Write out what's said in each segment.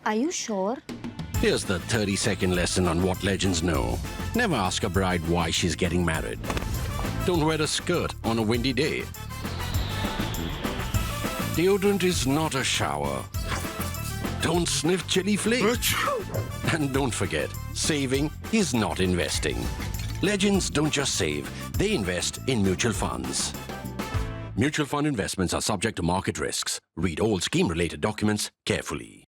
Are you sure? Here's the 30-second lesson on what legends know. Never ask a bride why she's getting married. Don't wear a skirt on a windy day. Deodorant is not a shower. Don't sniff chili flakes. And don't forget, saving is not investing. Legends don't just save, they invest in mutual funds. Mutual fund investments are subject to market risks. Read all scheme-related documents carefully.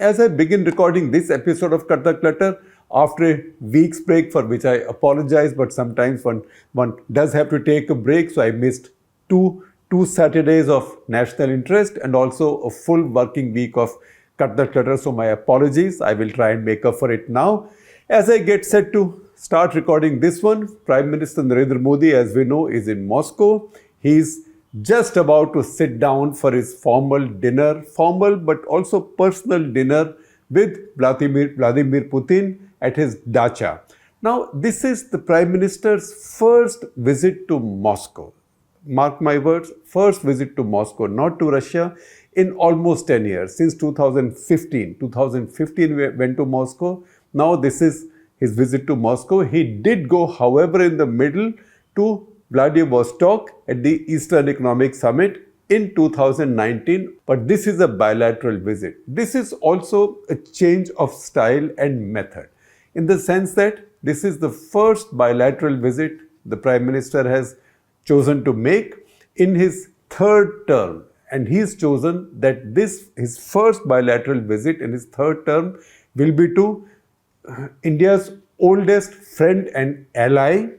As I begin recording this episode of Cut The Clutter, after a week's break, for which I apologize, but sometimes one does have to take a break, so I missed two Saturdays of national interest and also a full working week of Cut The Clutter, so my apologies. I will try and make up for it now. As I get set to start recording this one, Prime Minister Narendra Modi, as we know, is in Moscow. He's just about to sit down for his formal but also personal dinner with Vladimir Putin at his dacha. Now, this is the Prime Minister's first visit to Moscow. Mark my words, first visit to Moscow, not to Russia, in almost 10 years, since 2015. 2015 we went to Moscow. Now this is his visit to Moscow. He did go, however, in the middle to Vladivostok at the Eastern Economic Summit in 2019, but this is a bilateral visit. This is also a change of style and method, in the sense that this is the first bilateral visit the Prime Minister has chosen to make in his third term. And he's chosen that his first bilateral visit in his third term will be to India's oldest friend and ally,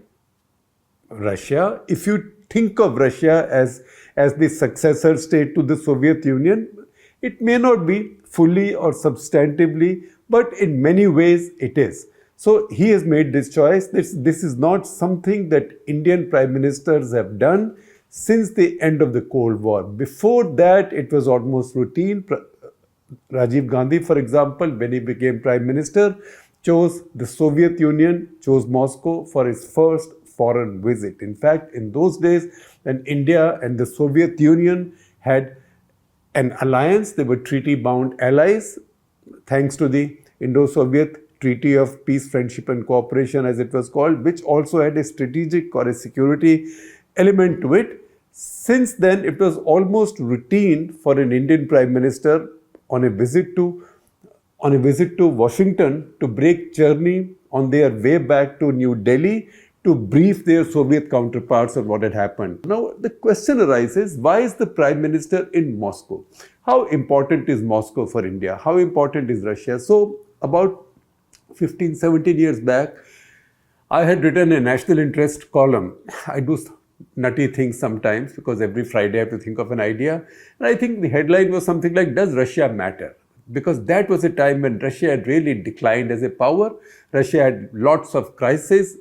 Russia. If you think of Russia as the successor state to the Soviet Union, it may not be fully or substantively, but in many ways it is. So he has made this choice. This is not something that Indian prime ministers have done since the end of the Cold War. Before that, it was almost routine. Rajiv Gandhi, for example, when he became prime minister, chose the Soviet Union, chose Moscow for his first foreign visit. In fact, in those days, when India and the Soviet Union had an alliance, they were treaty-bound allies, thanks to the Indo-Soviet Treaty of Peace, Friendship and Cooperation, as it was called, which also had a strategic or a security element to it. Since then, it was almost routine for an Indian Prime Minister on a visit to Washington to break journey on their way back to New Delhi to brief their Soviet counterparts on what had happened. Now, the question arises, why is the Prime Minister in Moscow? How important is Moscow for India? How important is Russia? So, about 15, 17 years back, I had written a national interest column. I do nutty things sometimes because every Friday I have to think of an idea. And I think the headline was something like, does Russia matter? Because that was a time when Russia had really declined as a power. Russia had lots of crises.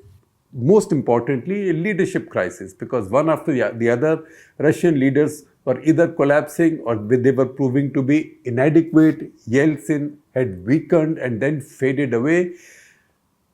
Most importantly, a leadership crisis, because one after the other, Russian leaders were either collapsing or they were proving to be inadequate. Yeltsin had weakened and then faded away.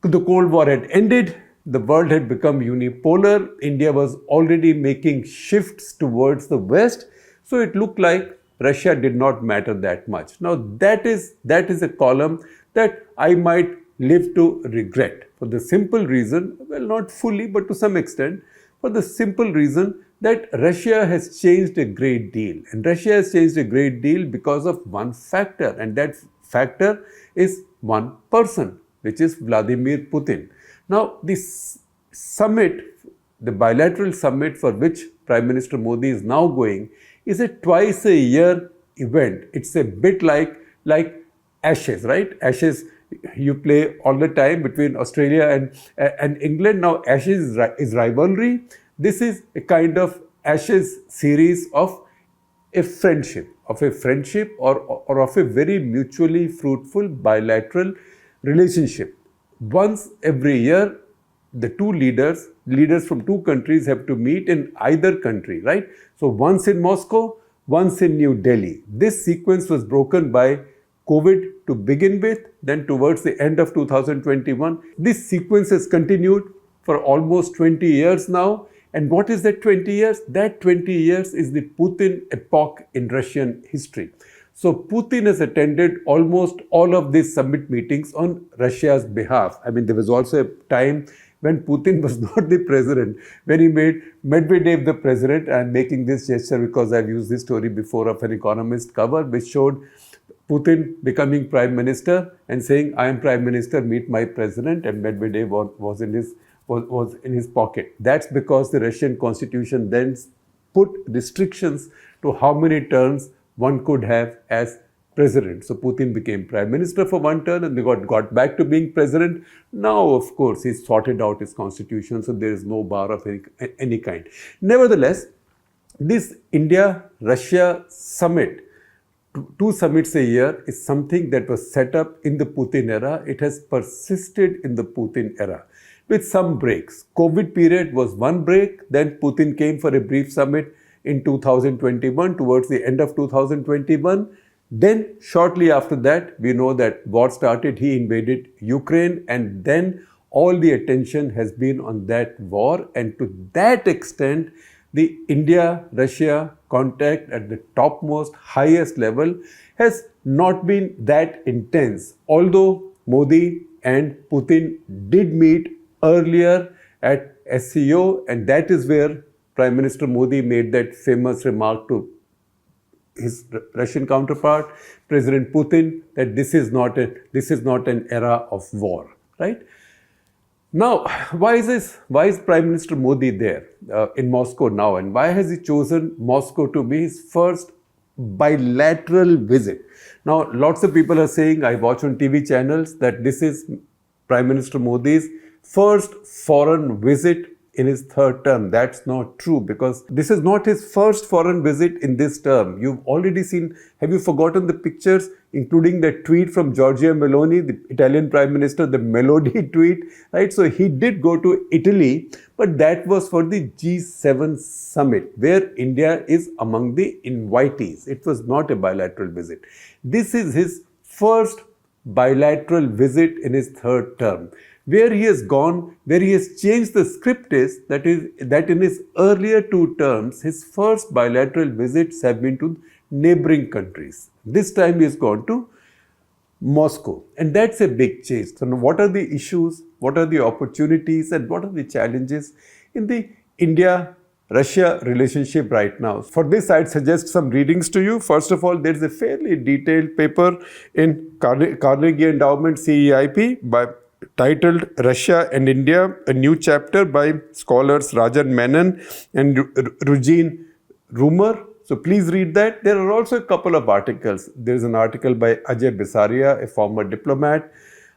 The Cold War had ended. The world had become unipolar. India was already making shifts towards the West. So it looked like Russia did not matter that much. Now that is a column that I might live to regret, for the simple reason, well, not fully, but to some extent, for the simple reason that Russia has changed a great deal. And Russia has changed a great deal because of one factor, and that factor is one person, which is Vladimir Putin. Now, this summit, the bilateral summit for which Prime Minister Modi is now going, is a twice-a-year event. It's a bit like Ashes, right? Ashes, you play all the time between Australia and England. Now, Ashes is rivalry. This is a kind of Ashes series of a friendship or of a very mutually fruitful bilateral relationship. Once every year, the two leaders from two countries have to meet in either country, right? So once in Moscow, once in New Delhi. This sequence was broken by COVID to begin with, then towards the end of 2021. This sequence has continued for almost 20 years now. And what is that 20 years? That 20 years is the Putin epoch in Russian history. So Putin has attended almost all of these summit meetings on Russia's behalf. I mean, there was also a time when Putin was not the president, when he made Medvedev the president. I'm making this gesture because I've used this story before of an Economist cover, which showed Putin becoming prime minister and saying, "I am prime minister, meet my president," and Medvedev was in his pocket. That's because the Russian constitution then put restrictions to how many terms one could have as president. So Putin became prime minister for one term and they got back to being president. Now, of course, he's sorted out his constitution, so there is no bar of any kind. Nevertheless, this India-Russia summit, two summits a year, is something that was set up in the Putin era. It has persisted in the Putin era with some breaks. COVID period was one break. Then Putin came for a brief summit in 2021, towards the end of 2021. Then shortly after that, we know that war started. He invaded Ukraine, and then all the attention has been on that war. And to that extent, the India-Russia contact at the topmost, highest level has not been that intense. Although Modi and Putin did meet earlier at SCO, and that is where Prime Minister Modi made that famous remark to his Russian counterpart, President Putin, that this is not an era of war, right? Now, why is Prime Minister Modi there in Moscow now, and why has he chosen Moscow to be his first bilateral visit? Now, lots of people are saying, I watch on TV channels, that this is Prime Minister Modi's first foreign visit in his third term. That's not true, because this is not his first foreign visit in this term. You've already seen, have you forgotten the pictures, including the tweet from Giorgia Meloni, the Italian Prime Minister, the Melody tweet, right? So he did go to Italy, but that was for the G7 summit, where India is among the invitees. It was not a bilateral visit. This is his first bilateral visit in his third term. Where he has gone, where he has changed the script is that in his earlier two terms, his first bilateral visits have been to neighboring countries. This time he has gone to Moscow, and that's a big change. So now what are the issues, what are the opportunities, and what are the challenges in the India-Russia relationship right now? For this, I'd suggest some readings to you. First of all, there's a fairly detailed paper in Carnegie Endowment CEIP titled Russia and India, a New Chapter, by scholars Rajan Menon and Rujin Rumer. So please read that. There are also a couple of articles. There is an article by Ajay Bisaria, a former diplomat,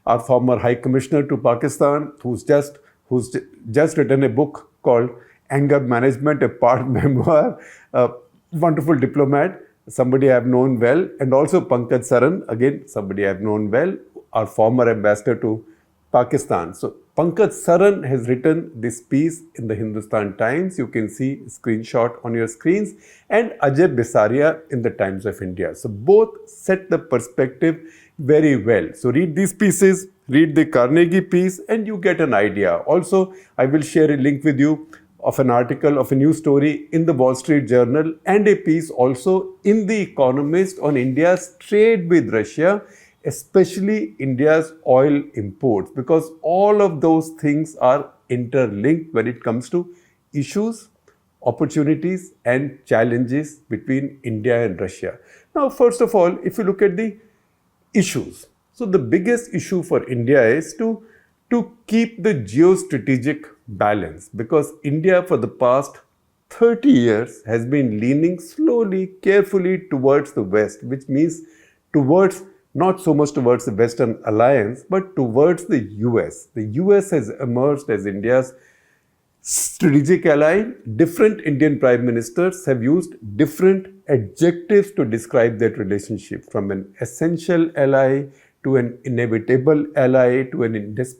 our former High Commissioner to Pakistan, who's just written a book called Anger Management, a part memoir, a wonderful diplomat, somebody I've known well, and also Pankaj Saran, again, somebody I've known well, our former ambassador to Pakistan. So Pankaj Saran has written this piece in the Hindustan Times. You can see a screenshot on your screens, and Ajay Bisaria in the Times of India. So both set the perspective very well. So read these pieces, read the Carnegie piece, and you get an idea. Also, I will share a link with you of an article, of a news story in the Wall Street Journal, and a piece also in The Economist on India's trade with Russia, especially India's oil imports, because all of those things are interlinked when it comes to issues, opportunities, and challenges between India and Russia. Now, first of all, if you look at the issues, so the biggest issue for India is to keep the geostrategic balance, because India for the past 30 years has been leaning slowly, carefully towards the West, which means not so much towards the Western alliance, but towards the US. The US has emerged as India's strategic ally. Different Indian prime ministers have used different adjectives to describe that relationship, from an essential ally to an inevitable ally to an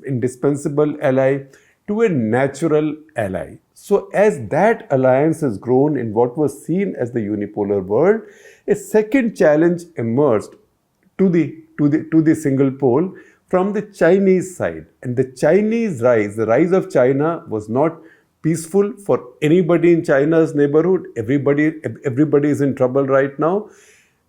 indispensable ally to a natural ally. So as that alliance has grown in what was seen as the unipolar world, a second challenge emerged to the single pole from the Chinese side. And the rise of China was not peaceful for anybody in China's neighborhood. Everybody is in trouble right now.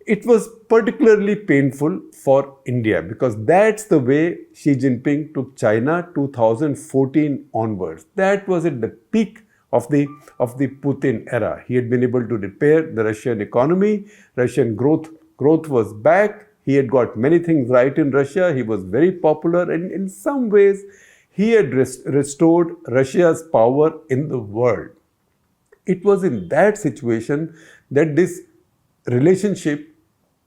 It was particularly painful for India because that's the way Xi Jinping took China 2014 onwards. That was at the peak of the Putin era. He had been able to repair the Russian economy. Russian growth was back. He had got many things right in Russia. He was very popular, and in some ways, he had restored Russia's power in the world. It was in that situation that this relationship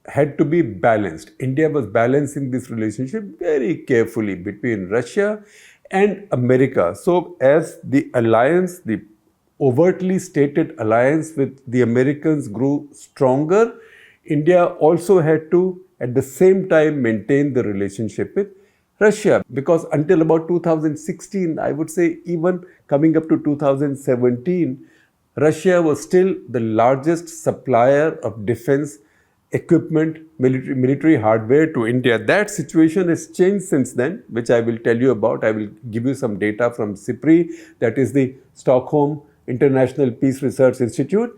had to be balanced. India was balancing this relationship very carefully between Russia and America. So, as the alliance, the overtly stated alliance with the Americans grew stronger, India also had to, at the same time, maintain the relationship with Russia, because until about 2016, I would say even coming up to 2017, Russia was still the largest supplier of defense equipment, military hardware to India. That situation has changed since then, which I will tell you about. I will give you some data from SIPRI, that is the Stockholm International Peace Research Institute.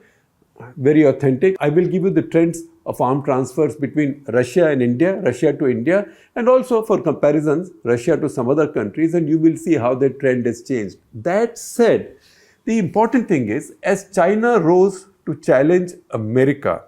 Very authentic. I will give you the trends of arm transfers between Russia and India, Russia to India, and also for comparisons, Russia to some other countries, and you will see how the trend has changed. That said, the important thing is, as China rose to challenge America,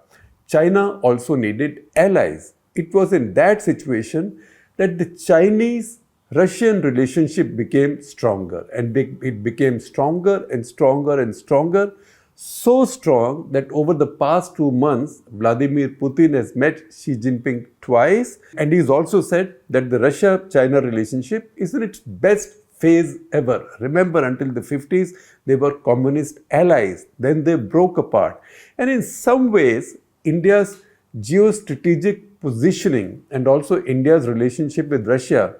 China also needed allies. It was in that situation that the Chinese-Russian relationship became stronger, and it became stronger and stronger and stronger. So strong that over the past 2 months, Vladimir Putin has met Xi Jinping twice, and he's also said that the Russia-China relationship is in its best phase ever. Remember, until the 50s, they were communist allies. Then they broke apart. And in some ways, India's geostrategic positioning and also India's relationship with Russia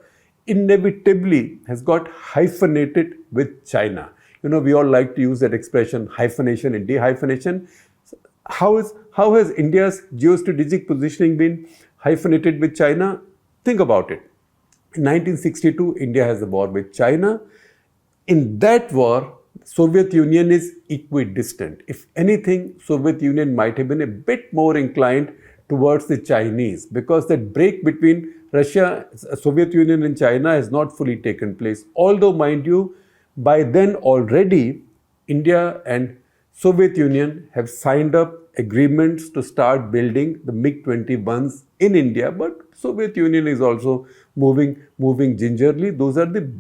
inevitably has got hyphenated with China. You know, we all like to use that expression, hyphenation and dehyphenation. How has India's geostrategic positioning been hyphenated with China? Think about it. In 1962, India has a war with China. In that war, Soviet Union is equidistant. If anything, Soviet Union might have been a bit more inclined towards the Chinese, because that break between Russia, Soviet Union and China has not fully taken place. Although, mind you, by then already, India and Soviet Union have signed up agreements to start building the MiG-21s in India, but Soviet Union is also moving gingerly. Those are the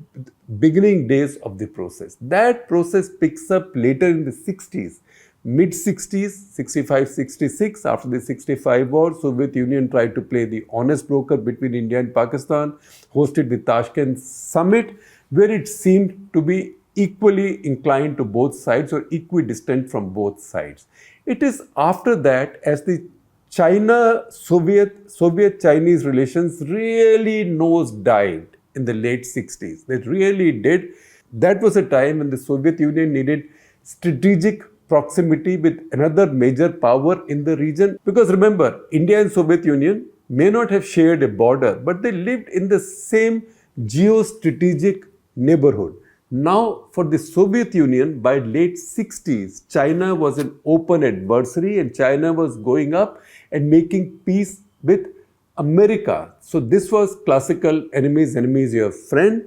beginning days of the process. That process picks up later in the 60s. Mid-60s, 65, 66, after the 65 war, Soviet Union tried to play the honest broker between India and Pakistan, hosted the Tashkent summit, where it seemed to be equally inclined to both sides or equidistant from both sides. It is after that, as the Soviet-Chinese relations really nosedived in the late 60s. They really did. That was a time when the Soviet Union needed strategic proximity with another major power in the region. Because remember, India and Soviet Union may not have shared a border, but they lived in the same geostrategic neighborhood. Now, for the Soviet Union, by late 60s, China was an open adversary, and China was going up and making peace with America. So this was classical enemies, your friend.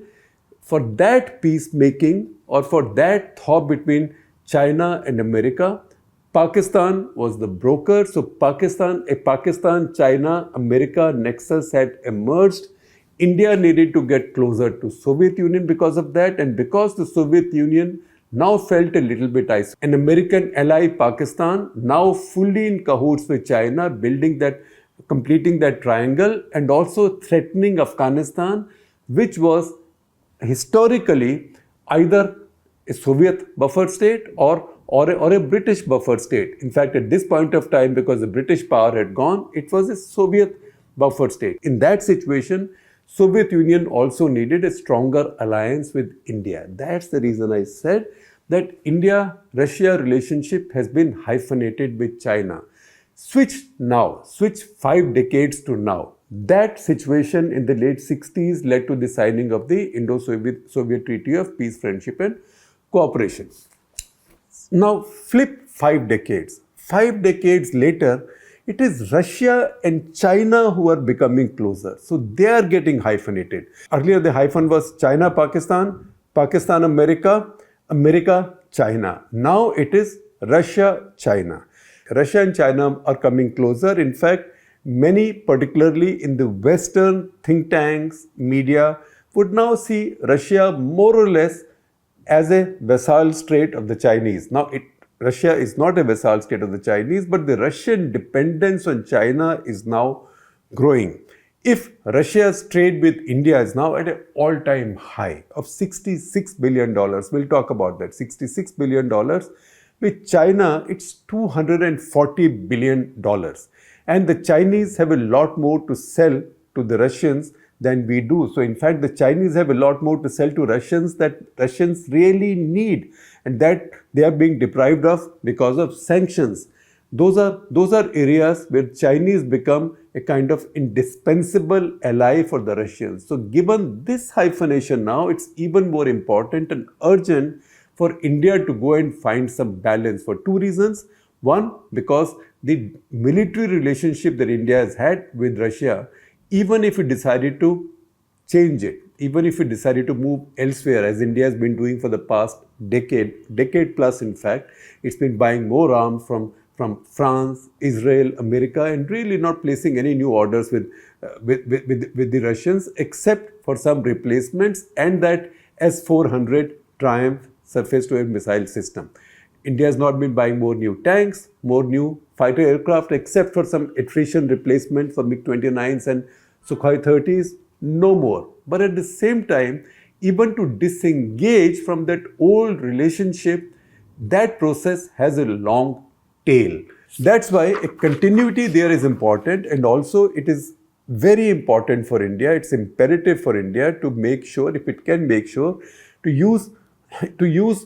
For that peacemaking, or for that thaw between China and America, Pakistan was the broker. So Pakistan-China-America nexus had emerged. India needed to get closer to Soviet Union because of that, and because the Soviet Union now felt a little bit isolated. An American ally, Pakistan, now fully in cahoots with China, completing that triangle, and also threatening Afghanistan, which was historically either a Soviet buffer state or a British buffer state. In fact, at this point of time, because the British power had gone, it was a Soviet buffer state. In that situation, Soviet Union also needed a stronger alliance with India. That's the reason I said that India-Russia relationship has been hyphenated with China. Switch 5 decades to now. That situation in the late 60s led to the signing of the Indo-Soviet Treaty of Peace, Friendship and Cooperation. Now flip 5 decades. 5 decades later, it is Russia and China who are becoming closer. So they are getting hyphenated. Earlier the hyphen was China-Pakistan, Pakistan-America, America-China. Now it is Russia-China. Russia and China are coming closer. In fact, many, particularly in the Western think tanks, media, would now see Russia more or less as a vassal state of the Chinese. Now, Russia is not a vassal state of the Chinese, but the Russian dependence on China is now growing. If Russia's trade with India is now at an all-time high of $66 billion, we'll talk about that, $66 billion. With China, it's $240 billion. And the Chinese have a lot more to sell to the Russians than we do. So in fact, the Chinese have a lot more to sell to Russians that Russians really need and that they are being deprived of because of sanctions. Those are areas where Chinese become a kind of indispensable ally for the Russians. So given this hyphenation now, it's even more important and urgent for India to go and find some balance for two reasons. One, because the military relationship that India has had with Russia, even if it decided to change it, even if it decided to move elsewhere, as India has been doing for the past decade plus in fact, it's been buying more arms from France, Israel, America, and really not placing any new orders with the Russians, except for some replacements and that S-400 Triumph surface-to-air missile system. India has not been buying more new tanks, more new fighter aircraft, except for some attrition replacement for MiG-29s and Sukhoi 30s, no more. But at the same time, even to disengage from that old relationship, that process has a long tail. That's why a continuity there is important, and also it is very important for India. It's imperative for India to make sure, if it can make sure, to use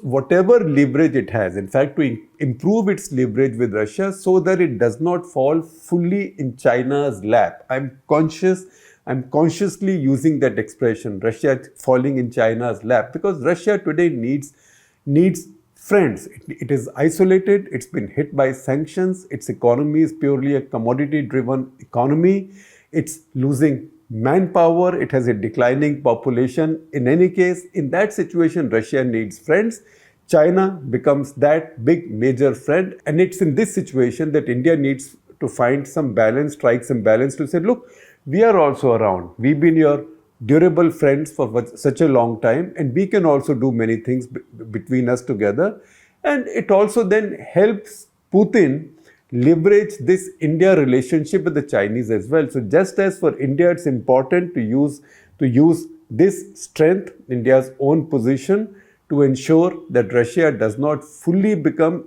whatever leverage it has, in fact, to improve its leverage with Russia so that it does not fall fully in China's lap. I'm consciously using that expression, Russia falling in China's lap, because Russia today needs friends. It is isolated, it's been hit by sanctions, its economy is purely a commodity-driven economy, it's losing manpower, it has a declining population. In any case, in that situation, Russia needs friends. China becomes that big major friend, and it's in this situation that India needs to find some balance, strike some balance to say, look, we are also around. We've been your durable friends for such a long time, and we can also do many things between us together. And it also then helps Putin leverage this India relationship with the Chinese as well. So just as for India, it's important to use this strength, India's own position, to ensure that Russia does not fully become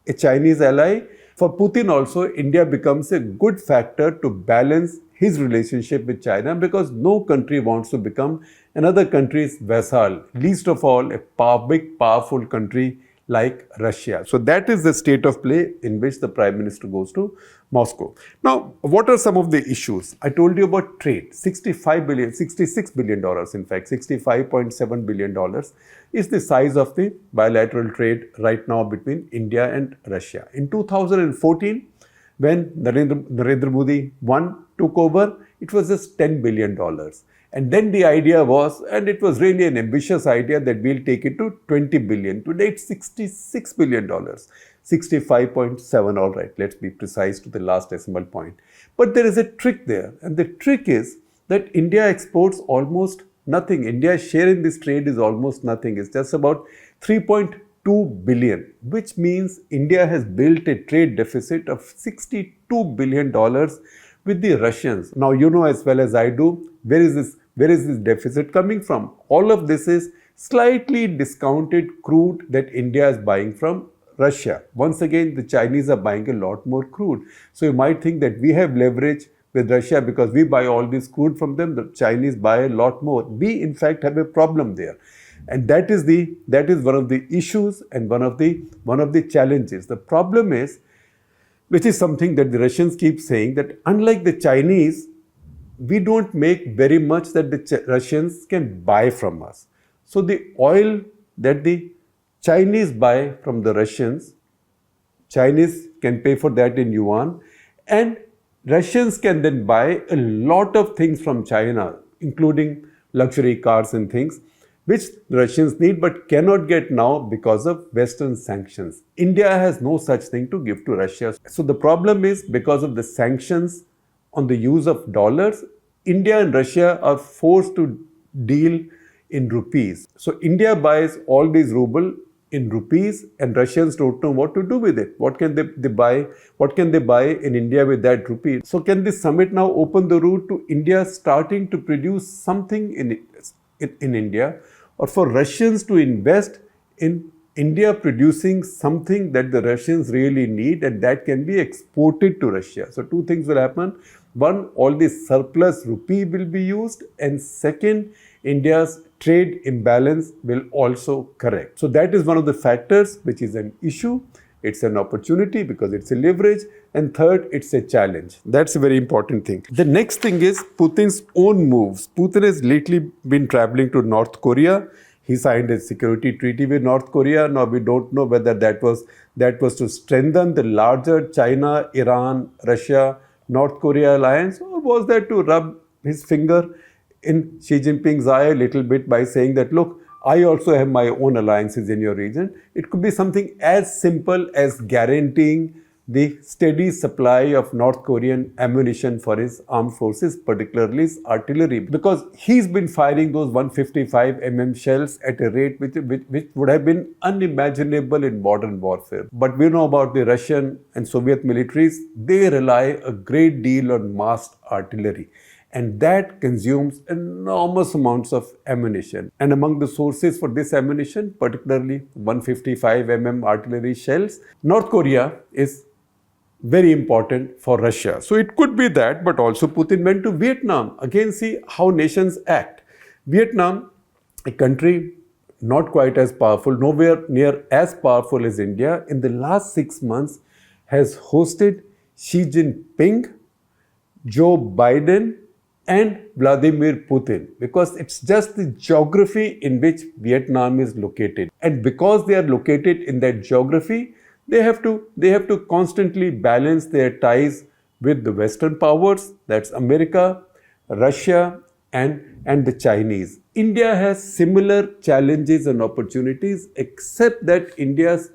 a Chinese ally. For Putin also, India becomes a good factor to balance his relationship with China, because no country wants to become another country's vassal, least of all a big, powerful country like Russia. So that is the state of play in which the Prime Minister goes to Moscow. Now, what are some of the issues? I told you about trade. $66 billion, in fact, $65.7 billion is the size of the bilateral trade right now between India and Russia. In 2014, when Narendra Modi took over, it was just $10 billion. And then the idea was, and it was really an ambitious idea, that we'll take it to $20 billion. Today it's $66 billion. 65.7, all right, let's be precise to the last decimal point. But there is a trick there. And the trick is that India exports almost nothing. India's share in this trade is almost nothing. It's just about 3.2 billion, which means India has built a trade deficit of $62 billion with the Russians. Now, you know as well as I do, where is this deficit coming from? All of this is slightly discounted crude that India is buying from Russia. Once again, the Chinese are buying a lot more crude. So you might think that we have leverage with Russia because we buy all this crude from them. The Chinese buy a lot more. We, in fact, have a problem there. And that is one of the issues and one of the challenges. The problem is, which is something that the Russians keep saying, that unlike the Chinese, we don't make very much that the Russians can buy from us. So the oil that the Chinese buy from the Russians, Chinese can pay for that in yuan, And Russians can then buy a lot of things from China, including luxury cars and things, which Russians need but cannot get now because of Western sanctions. India has no such thing to give to Russia. So the problem is, because of the sanctions on the use of dollars, India and Russia are forced to deal in rupees. So India buys all these ruble in rupees, and Russians don't know what to do with it. What can they buy? What can they buy in India with that rupee? So can this summit now open the route to India starting to produce something in India, or for Russians to invest in India producing something that the Russians really need and that can be exported to Russia? So two things will happen. One, all this surplus rupee will be used, and second, India's trade imbalance will also correct. So that is one of the factors which is an issue. It's an opportunity because it's a leverage. And third, it's a challenge. That's a very important thing. The next thing is Putin's own moves. Putin has lately been traveling to North Korea. He signed a security treaty with North Korea. Now we don't know whether that was to strengthen the larger China, Iran, Russia, North Korea alliance, or was that to rub his finger in Xi Jinping's eye a little bit by saying that, look, I also have my own alliances in your region. It could be something as simple as guaranteeing the steady supply of North Korean ammunition for his armed forces, particularly his artillery, because he's been firing those 155 shells at a rate which would have been unimaginable in modern warfare. But we know about the Russian and Soviet militaries. They rely a great deal on massed artillery, and that consumes enormous amounts of ammunition. And among the sources for this ammunition, particularly 155 artillery shells, North Korea is very important for Russia. So it could be that, but also Putin went to Vietnam. Again, see how nations act. Vietnam, a country not quite as powerful, nowhere near as powerful as India, in the last 6 months has hosted Xi Jinping, Joe Biden, and Vladimir Putin, because it's just the geography in which Vietnam is located. And because they are located in that geography, they have to constantly balance their ties with the Western powers, that's America, Russia, and the Chinese. India has similar challenges and opportunities, except that India's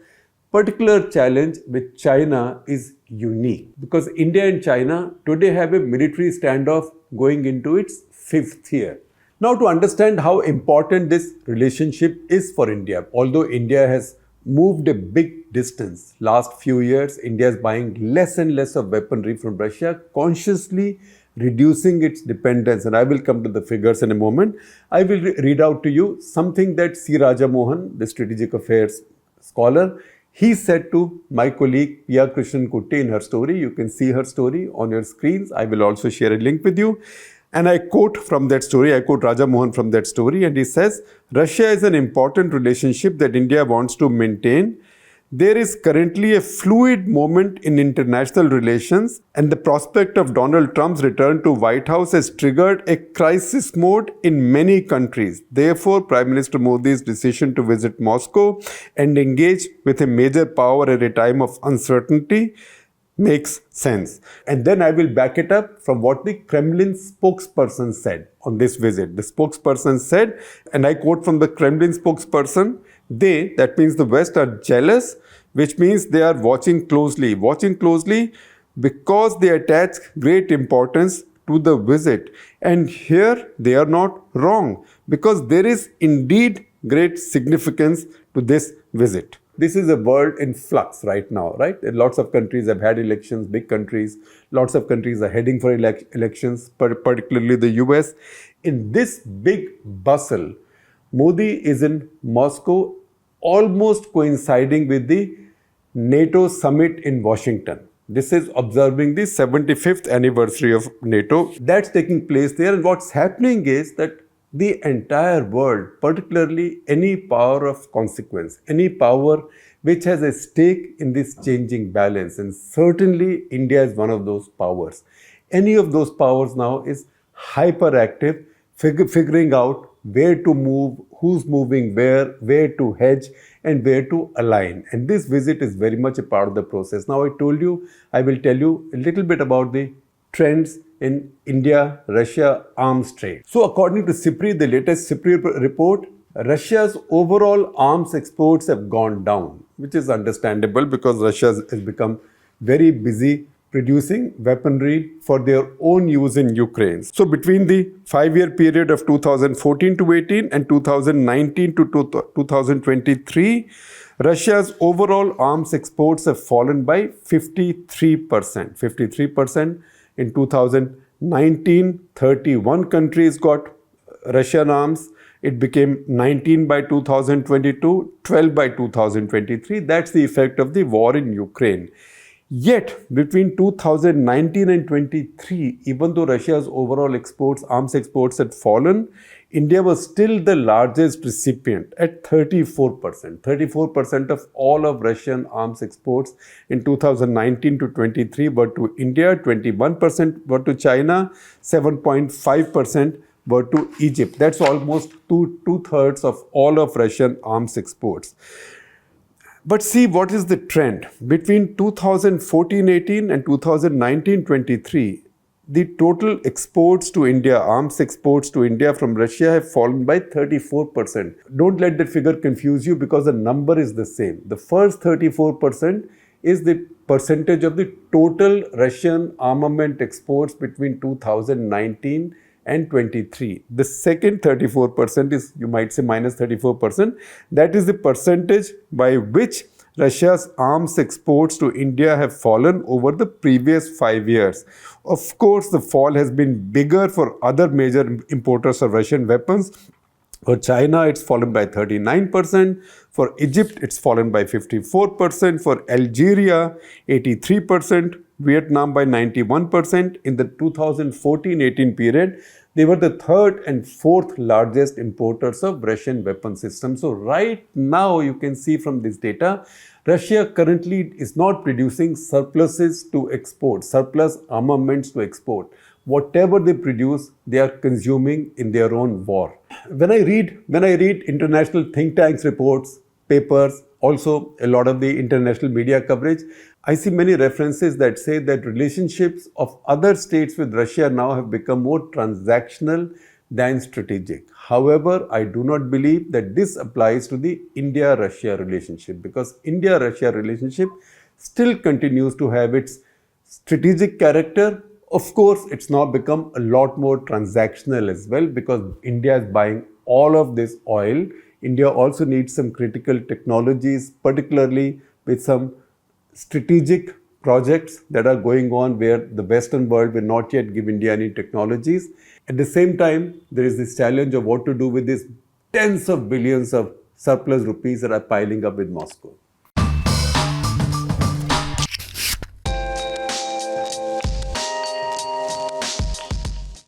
particular challenge with China is unique, because India and China today have a military standoff going into its 5th year. Now, to understand how important this relationship is for India, although India has moved a big distance last few years, India is buying less and less of weaponry from Russia, consciously reducing its dependence. And I will come to the figures in a moment. I will read out to you something that C. Raja Mohan, the strategic affairs scholar, he said to my colleague Pia Krishnan Kutti in her story. You can see her story on your screens. I will also share a link with you. And I quote from that story, I quote Raja Mohan from that story, and he says, Russia is an important relationship that India wants to maintain. There is currently a fluid moment in international relations, and the prospect of Donald Trump's return to White House has triggered a crisis mode in many countries. Therefore, Prime Minister Modi's decision to visit Moscow and engage with a major power at a time of uncertainty makes sense. And then I will back it up from what the Kremlin spokesperson said on this visit. The spokesperson said, and I quote from the Kremlin spokesperson, they, that means the West, are jealous, which means they are watching closely because they attach great importance to the visit. And here they are not wrong, because there is indeed great significance to this visit. This is a world in flux right now, right? Lots of countries have had elections, big countries. Lots of countries are heading for elections, particularly the US. In this big bustle, Modi is in Moscow, almost coinciding with the NATO summit in Washington. This is observing the 75th anniversary of NATO. That's taking place there. And what's happening is that the entire world, particularly any power of consequence, any power which has a stake in this changing balance, and certainly India is one of those powers. Any of those powers now is hyperactive, figuring out where to move, who's moving where to hedge, and where to align. And this visit is very much a part of the process. Now, I will tell you a little bit about the trends in India-Russia arms trade. So according to CIPRI, the latest CIPRI report, Russia's overall arms exports have gone down, which is understandable because Russia has become very busy producing weaponry for their own use in Ukraine. So between the 5-year period of 2014 to 18 and 2019 to 2023, Russia's overall arms exports have fallen by 53%. 53% in 2019, 31 countries got Russian arms. It became 19 by 2022, 12 by 2023. That's the effect of the war in Ukraine. Yet, between 2019 and 23, even though Russia's overall arms exports had fallen, India was still the largest recipient at 34%. 34% of all of Russian arms exports in 2019 to 23 were to India, 21% were to China, 7.5% were to Egypt. That's almost two-thirds of all of Russian arms exports. But see, what is the trend? Between 2014-18 and 2019-23, the total exports to India, arms exports to India from Russia have fallen by 34%. Don't let that figure confuse you because the number is the same. The first 34% is the percentage of the total Russian armament exports between 2019 and 23. The second 34% is, you might say, minus 34%. That is the percentage by which Russia's arms exports to India have fallen over the previous 5 years. Of course, the fall has been bigger for other major importers of Russian weapons. For China, it's fallen by 39%. For Egypt, it's fallen by 54%. For Algeria, 83%. Vietnam by 91%. In the 2014-18 period, they were the third and fourth largest importers of Russian weapon systems. So right now, you can see from this data, Russia currently is not producing surpluses to export, surplus armaments to export. Whatever they produce, they are consuming in their own war. When I read international think tanks reports, papers, also a lot of the international media coverage, I see many references that say that relationships of other states with Russia now have become more transactional than strategic. However, I do not believe that this applies to the India-Russia relationship because India-Russia relationship still continues to have its strategic character. Of course, it's now become a lot more transactional as well because India is buying all of this oil. India also needs some critical technologies, particularly with some strategic projects that are going on where the Western world will not yet give India any technologies. At the same time, there is this challenge of what to do with these tens of billions of surplus rupees that are piling up with Moscow.